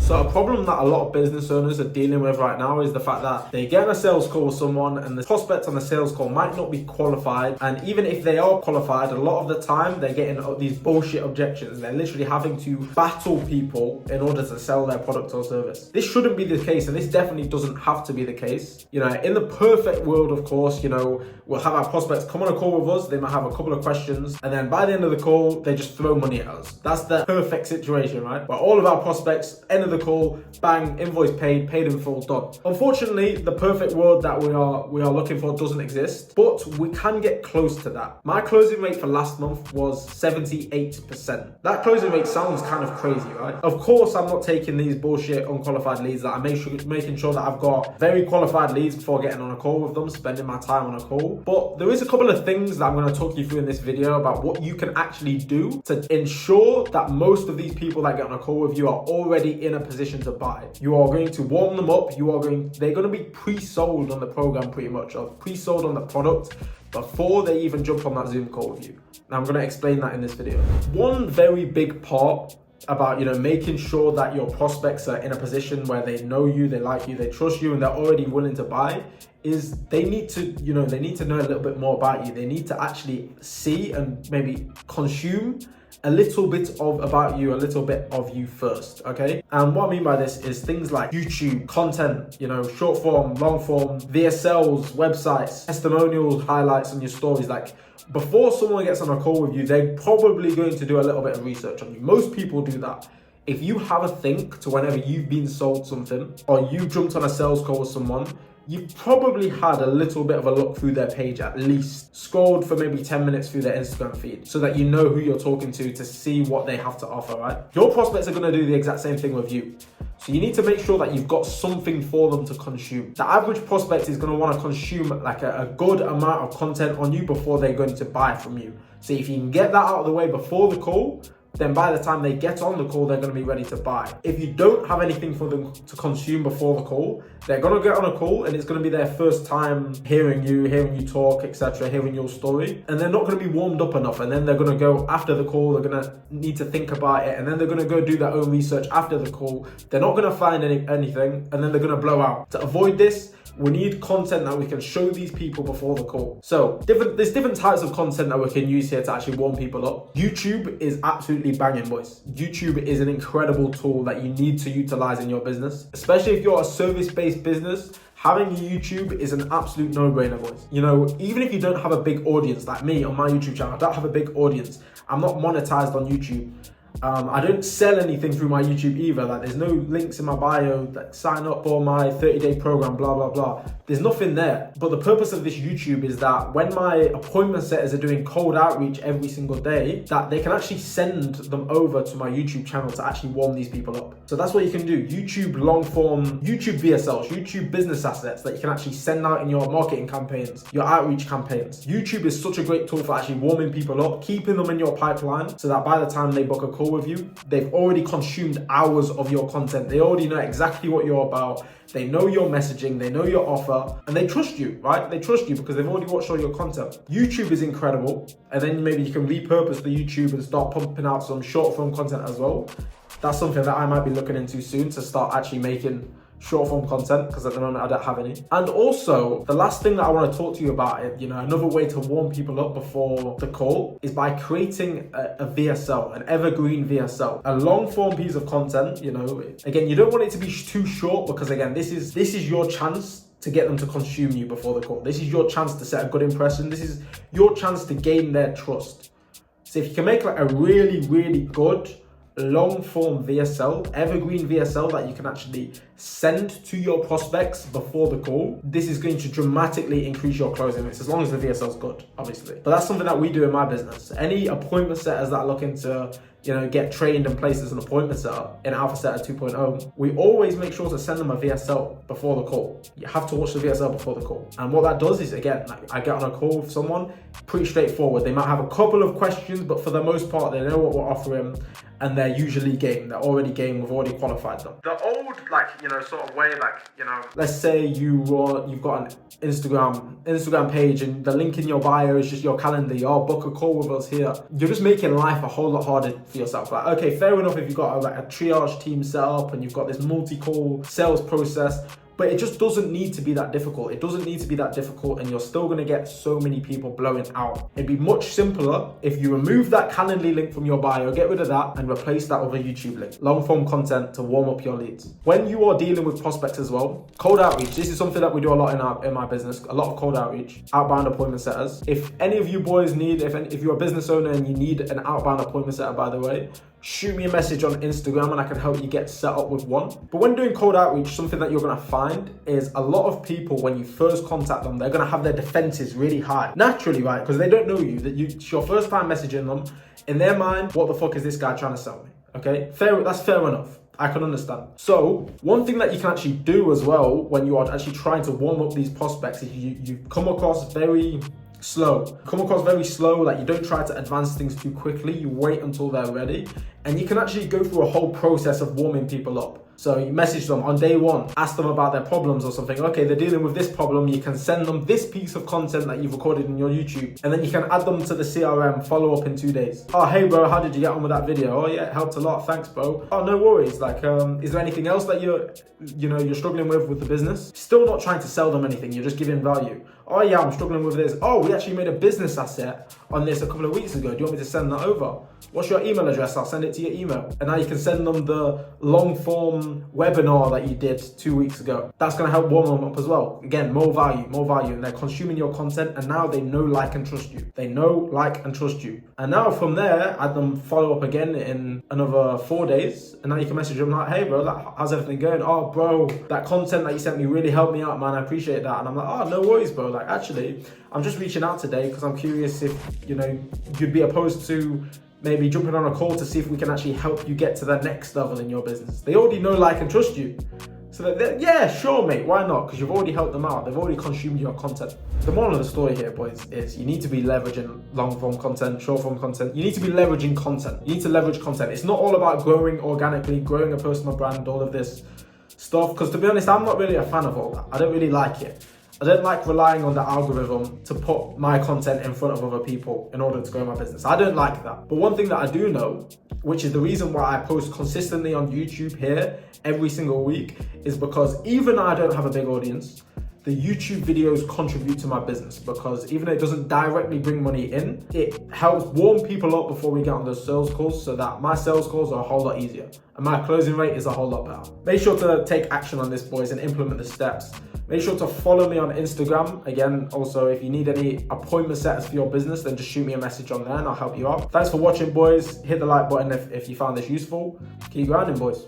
So a problem that a lot of business owners are dealing with right now is the fact that they get on a sales call with someone and the prospect on the sales call might not be qualified. And even if they are qualified, a lot of the time they're getting these bullshit objections. They're literally having to battle people in order to sell their product or service. This shouldn't be the case, and this definitely doesn't have to be the case. You know, in the perfect world, of course, you know, we'll have our prospects come on a call with us. They might have a couple of questions, and then by the end of the call, they just throw money at us. That's the perfect situation, right? Where all of our prospects, end of the call, bang, invoice paid in full, done. Unfortunately, the perfect world that we are looking for doesn't exist, but we can get close to that. My closing rate for last month was 78%. That closing rate sounds kind of crazy, right? Of course, I'm not taking these bullshit unqualified leads. That I'm making sure that I've got very qualified leads before getting on a call with them, spending my time on a call. But there is a couple of things that I'm going to talk you through in this video about what you can actually do to ensure that most of these people that get on a call with you are already in a position to buy. You are going to warm them up. They're going to be pre-sold on the program pretty much, or pre-sold on the product before they even jump on that Zoom call with you. Now I'm going to explain that in this video. One very big part about, you know, making sure that your prospects are in a position where they know you, they like you, they trust you, and they're already willing to buy is they need to know a little bit more about you. They need to actually see and maybe consume a little bit about you, a little bit of you first, okay? And what I mean by this is things like YouTube content, you know, short form, long form, VSLs, websites, testimonials, highlights on your stories. Like, before someone gets on a call with you, they're probably going to do a little bit of research on you. Most people do that. If you have a think to whenever you've been sold something or you jumped on a sales call with someone, you've probably had a little bit of a look through their page, at least scrolled for maybe 10 minutes through their Instagram feed so that you know who you're talking to see what they have to offer, right? Your prospects are going to do the exact same thing with you. So you need to make sure that you've got something for them to consume. The average prospect is going to want to consume like a good amount of content on you before they're going to buy from you. So if you can get that out of the way before the call, then by the time they get on the call, they're going to be ready to buy. If you don't have anything for them to consume before the call, they're going to get on a call and it's going to be their first time hearing you talk, etc., hearing your story, and they're not going to be warmed up enough. And then they're going to go after the call, they're going to need to think about it, and then they're going to go do their own research after the call. They're not going to find anything, and then they're going to blow out. To avoid this, we need content that we can show these people before the call. So there's different types of content that we can use here to actually warm people up. YouTube is absolutely banging, boys. YouTube is an incredible tool that you need to utilize in your business, especially if you're a service-based business. Having YouTube is an absolute no-brainer, boys. You know, even if you don't have a big audience, like me on my YouTube channel, I don't have a big audience. I'm not monetized on YouTube. I don't sell anything through my YouTube either. Like, there's no links in my bio that sign up for my 30-day program, blah, blah, blah. There's nothing there. But the purpose of this YouTube is that when my appointment setters are doing cold outreach every single day, that they can actually send them over to my YouTube channel to actually warm these people up. So that's what you can do. YouTube long form, YouTube VSLs, YouTube business assets that you can actually send out in your marketing campaigns, your outreach campaigns. YouTube is such a great tool for actually warming people up, keeping them in your pipeline so that by the time they book a call with you, they've already consumed hours of your content. They already know exactly what you're about. They know your messaging, they know your offer, and they trust you, right? They trust you because they've already watched all your content. YouTube is incredible. And then maybe you can repurpose the YouTube and start pumping out some short form content as well. That's something that I might be looking into soon, to start actually making short form content, because at the moment I don't have any. And also, the last thing that I want to talk to you about, you know, another way to warm people up before the call is by creating a VSL, an evergreen VSL, a long form piece of content. You know, again, you don't want it to be too short, because again, this is your chance to get them to consume you before the call. This is your chance to set a good impression. This is your chance to gain their trust. So if you can make like a really, really good long form VSL, evergreen VSL that you can actually send to your prospects before the call, this is going to dramatically increase your closing rates, as long as the VSL is good, obviously. But that's something that we do in my business. Any appointment setters that are looking to, you know, get trained and placed as an appointment setter in Alpha Setter 2.0, we always make sure to send them a VSL before the call. You have to watch the VSL before the call. And what that does is, again, like, I get on a call with someone, pretty straightforward. They might have a couple of questions, but for the most part, they know what we're offering, and they're usually game. They're already game. We've already qualified them. The old, like, you know, sort of way, like, you know, let's say you've got an Instagram page and the link in your bio is just your calendar. Book a call with us here. You're just making life a whole lot harder for yourself. Like, okay, fair enough if you've got a triage team set up and you've got this multi-call sales process, but it just doesn't need to be that difficult. It doesn't need to be that difficult, and you're still gonna get so many people blowing out. It'd be much simpler if you remove that Calendly link from your bio, get rid of that, and replace that with a YouTube link. Long form content to warm up your leads. When you are dealing with prospects as well, cold outreach. This is something that we do a lot in my business. A lot of cold outreach, outbound appointment setters. If any of you boys need, if you're a business owner and you need an outbound appointment setter, by the way, shoot me a message on Instagram and I can help you get set up with one. But when doing cold outreach, something that you're gonna find is a lot of people, when you first contact them, they're gonna have their defenses really high. Naturally, right? Because they don't know you, it's your first time messaging them. In their mind, what the fuck is this guy trying to sell me? Okay, that's fair enough. I can understand. So one thing that you can actually do as well when you are actually trying to warm up these prospects is you come across very slow. Like you don't try to advance things too quickly. You wait until they're ready, and you can actually go through a whole process of warming people up. So you message them on day one, ask them about their problems or something. Okay, they're dealing with this problem. You can send them this piece of content that you've recorded in your YouTube, and then you can add them to the CRM, follow up in 2 days. Oh, hey bro, how did you get on with that video? Oh yeah, it helped a lot. Thanks, bro. Oh, no worries. Like, is there anything else that you're struggling with the business? Still not trying to sell them anything. You're just giving value. Oh yeah, I'm struggling with this. Oh, we actually made a business asset on this a couple of weeks ago. Do you want me to send that over? What's your email address? I'll send it to your email. And now you can send them the long form webinar that you did 2 weeks ago. That's gonna help warm them up as well. Again, more value, and they're consuming your content, and now they know, like, and trust you. And now from there, add them follow up again in another 4 days, and now you can message them like, hey bro, how's everything going? Oh bro, that content that you sent me really helped me out, man, I appreciate that. And I'm like, oh, no worries bro, like actually, I'm just reaching out today because I'm curious if, you'd be opposed to maybe jumping on a call to see if we can actually help you get to the next level in your business. They already know, like, and trust you. So yeah, sure, mate, why not? Because you've already helped them out. They've already consumed your content. The moral of the story here, boys, is you need to be leveraging long-form content, short-form content. You need to be leveraging content. You need to leverage content. It's not all about growing organically, growing a personal brand, all of this stuff. Because to be honest, I'm not really a fan of all that. I don't really like it. I don't like relying on the algorithm to put my content in front of other people in order to grow my business. I don't like that. But one thing that I do know, which is the reason why I post consistently on YouTube here every single week, is because even though I don't have a big audience, the YouTube videos contribute to my business, because even though it doesn't directly bring money in, it helps warm people up before we get on those sales calls, so that my sales calls are a whole lot easier and my closing rate is a whole lot better. Make sure to take action on this, boys, and implement the steps. Make sure to follow me on Instagram. Again, also, if you need any appointment setters for your business, then just shoot me a message on there and I'll help you out. Thanks for watching, boys. Hit the like button if you found this useful. Keep grinding, boys.